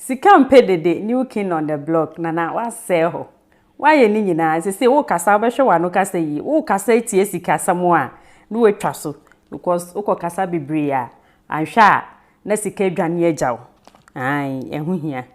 Sikam pedede new king on the block na wa sell. Why ye ni nyina say wo kasa be hwe wa no kasa yi wo kasa tie sika samo a no wetwa so because wo kasa bebre a anhwa na sika dwane agyaw ai ehu hia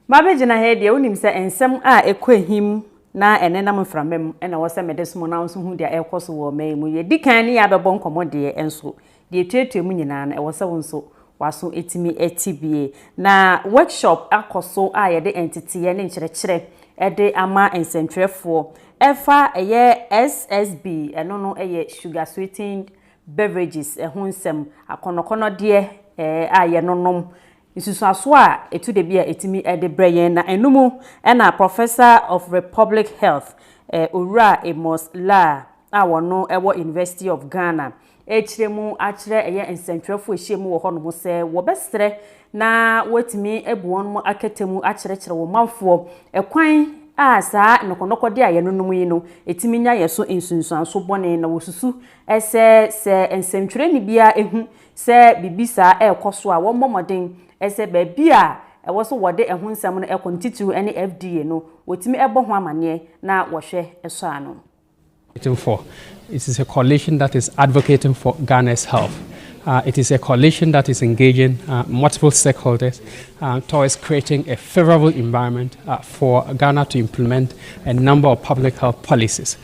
ma be gina he de wonim se ensem a ekohim na enenam mframem na wo se medesmo na nso hu de ekoso wo mai mu ye dikan ne ya bebo nkomo de enso de tuetue nyina na wo se wonso waso etimi etibie na workshop akoso a ye de entity ye ne nkyerɛkyerɛ ede ama ensentwerefo efa eye SSB eno no eye sugar sweetened beverages ehonsem akonokono de a ye nonom nsusuaso a etu de bia etimi ede breyen na enumu na professor of republic health owura Amos Laar a wono ewo University of Ghana echiremu achire eye ensentwerefo ehyemu wo hono mo se wo bestre na watimi ebuon mo akatemu achirekire wo manfo ekwan a saa nokonoko de aye nonum yi no etimi nya yeso ensunsuanso bone na wosusu ese se ensentwere ni bia ehu se bibisa ekoso a wo momoden ese ba bia ewo so wode ehunsam no ekontitiru ene FDA no wotimi ebo ho amane na wo hwe eso ano. It is a coalition that is advocating for Ghana's health. It is a coalition that is engaging multiple stakeholders towards creating a favorable environment for Ghana to implement a number of public health policies.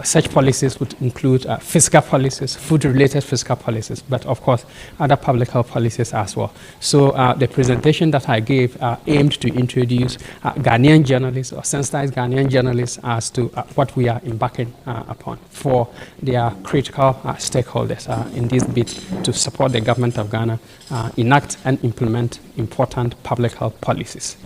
Such policies would include fiscal policies, food-related fiscal policies, but of course other public health policies as well. So the presentation that I gave aimed to introduce Ghanaian journalists or sensitized Ghanaian journalists as to what we are embarking upon for their critical stakeholders in this bid to support the government of Ghana enact and implement important public health policies.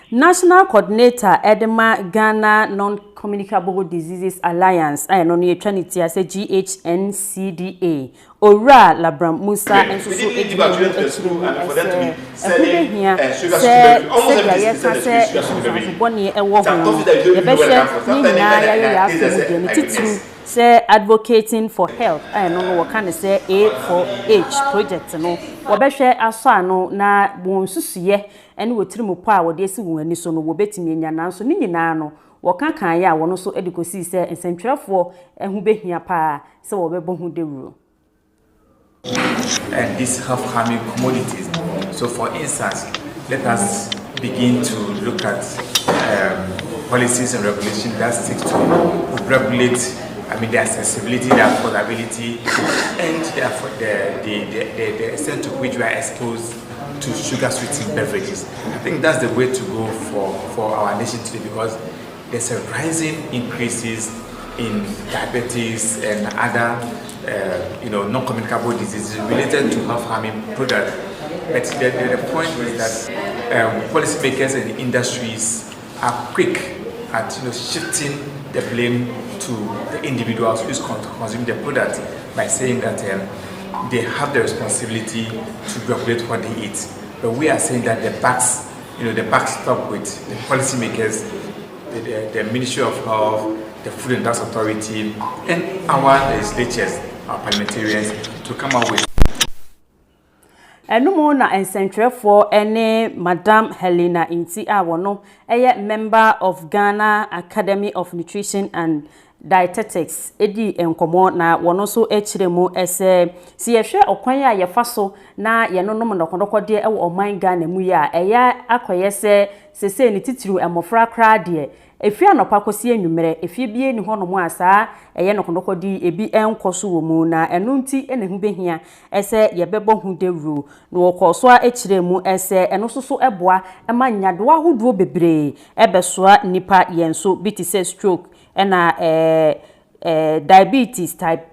National Coordinator Edema Ghana Non-Communicable Diseases Alliance I know ye trinity as a NCDs Ora Labram Musa and so say advocating for health I know what kind of say A4H Project no wobehwe aso ano na bonsusuye ene wotirimu pa wo de esi woni so no wobetimi nya nanso ni nyina no woka kan ya wono so edikosi se ensentwerefo ehu behia pa se wobebo hu dewuro. And these health harming commodities. So for instance, let us begin to look at policies and regulations that seek to regulate the accessibility, the affordability, and the extent to which we are exposed to sugar sweetened beverages. I think that's the way to go for our nation today because there's a rising increases in diabetes and other non-communicable diseases related to health harming products. But the point is that policymakers and industries are quick at shifting the blame to the individuals who is consuming the product by saying that they have the responsibility to regulate what they eat. But we are saying that the back stop with the policymakers, the Ministry of Health, the Food and Drugs Authority, and our legislatures, our parliamentarians, to come up with. Enumo na ensentwerefo ene Madam Helena Inti Awono eye member of Ghana Academy of Nutrition and Dietetics edi enkomo na wono so echiremu ese si yehwe okwan ya yefaso na yenonom nokondokode e wo oman Ghana mu ya eya akoye se ni titiru emofra kra de efia nopa kosi enwumere efie bie ni hono asa eye nokondokodi ebi enkoso wo mu na enunti enehu behia ese yebebo hu dewuru no wokoso a echiremu ese enososo eboa ema nyadoa hoduo bebre ebesoa nipa yenso bitise stroke ena diabetes type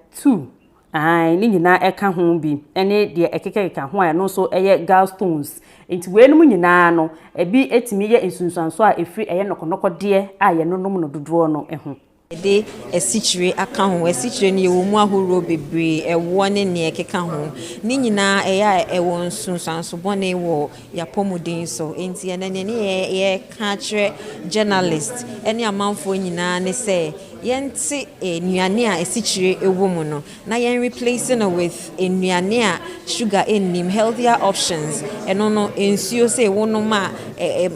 2 ni nyina eka ho bi ene de ekekeka ho a no so eye gallstones enti we no nyina no ebi etimi ye ensunsuanso a efri eye nokonoko de a ye nonom no dodo no eho de esichire aka ho esichire ne mu ahoro bebre ewo ne ne ekeka ho ni nyina eya ewo nsunsuanso bone wo yapomuden so enti ene ne ye ka kire journalist ene amanfo nyina ne se yɛnte nnuane a esikyire ewo mu no na yɛn replace no with nnuane a sugar ennim, healthier options ɛno no nsuo sɛ ewo no ma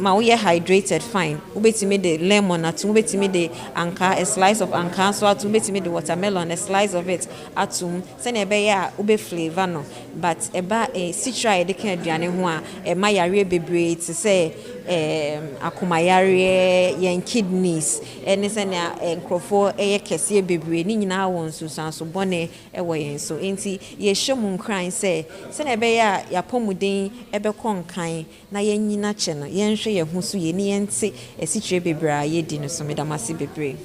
ma woyɛ hydrated fine wobɛtumi de lemon atum wobɛtumi de anka a slice of anka so atum wobɛtumi de watermelon a slice of it atum sɛnea ɛbɛyɛ a wobɛ flavor no but ɛba citra yɛde ka aduane ho a ɛma yareɛ bebree te sɛ akomayare yɛn kidneys ɛne sɛnea nkurɔfoɔ ɛyɛ kɛseɛ bebree ne nyinaa wɔ nsusuanso bɔne ɛwɔ yɛn so enti yɛhyɛ mu nkran sɛ sɛnea ɛbɛyɛ a yɛapɔmuden ɛbɛkɔ nkan na yɛnyina kyɛ no yɛnhwɛ yɛn ho so yɛ ne yɛnte asikyire bebree a yɛdi no so medamase bebree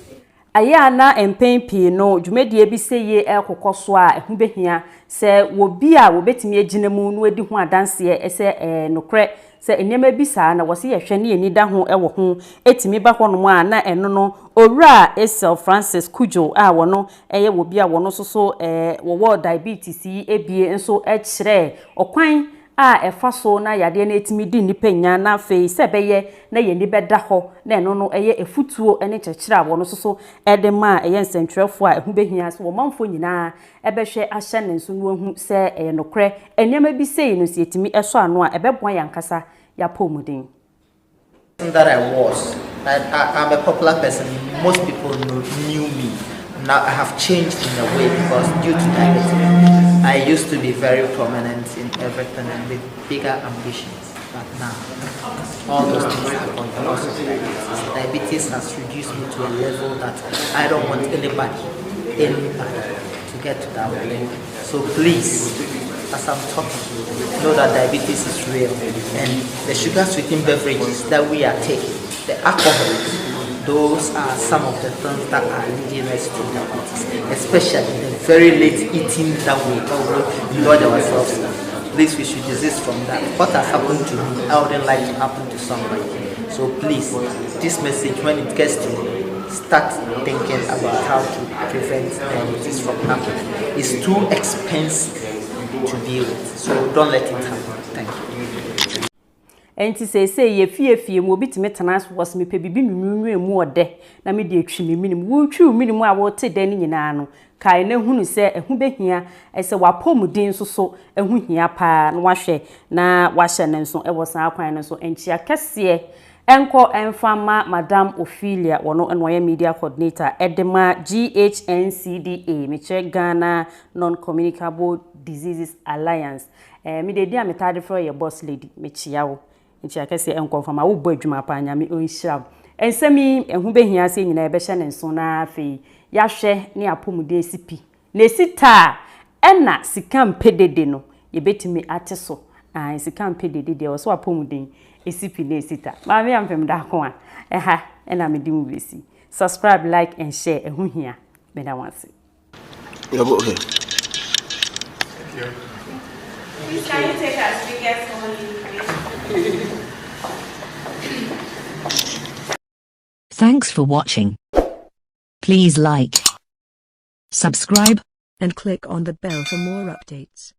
aya na empen pii no dwumadie bi sɛ ye ekokɔ so a ehu behia sɛ wobi a wobetimi agina mu no edi ho adanse sɛ nokre sɛ enema bi saa na wɔse yɛhwɛ ne yɛni da ho ɛwɔ ho etimi ba hɔ no a na ɛno no owura Esel Francis Kujo a wɔno ɛyɛ wobi a wɔno so wɔwɔ diabetes yi ebie nso ɛkyerɛ ɔkwan a ɛfa so na yade na etimi di nipa nya na afei sɛ bɛyɛ na yɛni bɛda hɔ na ɛno no ɛyɛ efutuo ɛne kyerɛkyerɛ a wɔno so ɛde ma ɛyɛ nsɛntwerɛfo a ɛho behia so wɔmanfo nyinaa ɛbɛhwɛ ahyɛ ne nso no ahu sɛ ɛyɛ nokorɛ enema bi sei no sɛ etimi ɛso ano a ɛbɛboa yankasa yapomuden. That I'm a popular person. Most people knew me. Now I have changed in a way because due to diabetes, I used to be very prominent in everything and with bigger ambitions. But now, all those things have gone because of diabetes. Diabetes has reduced me to a level that I don't want anybody to get to that level. So please, as I'm talking, know that diabetes is real, and the sugar-sweetened beverages that we are taking, the alcohol, those are some of the things that are leading us to diabetes, especially the very late eating that we indulge ourselves in. Please, we should desist from that. What has happened to me, I wouldn't like to happen to somebody. So please, this message, when it gets to you, start thinking about how to prevent diabetes from happening. It's too expensive to deal with, so don't let it happen. Thank you. Enti say ye fie mu obi timi tenas was me pe bibi nunu mu ode na me de atwi me minim wo twi minim a wo te de ni nyina no kai na hunu se ehu behia ese wapomuden so ehu hia pa na wahwe na wahye ne nso ewo san akwan ne so enchi akese enko enfama Madam Ophelia wono enoye media coordinator edema GHNCDA meche Ghana Non-Communicable Diseases Alliance me de dia metade for your boss lady mechia wo nti akese enkonfama wo bo adwuma pa nyame onhyira ensemi ehu behia se nyina ebehye ne nso na afei yahwe ne apomude sipi na sita ena sika mpedede no yebetimi ate so sika mpedede de so apomude esipi na sita ma me amfem da ko a ena me dim besi subscribe, like and share ehu hia me da wanse okay. Thank you. Please, can you take our speakers only, please? Thanks for watching. Please like, subscribe, and click on the bell for more updates.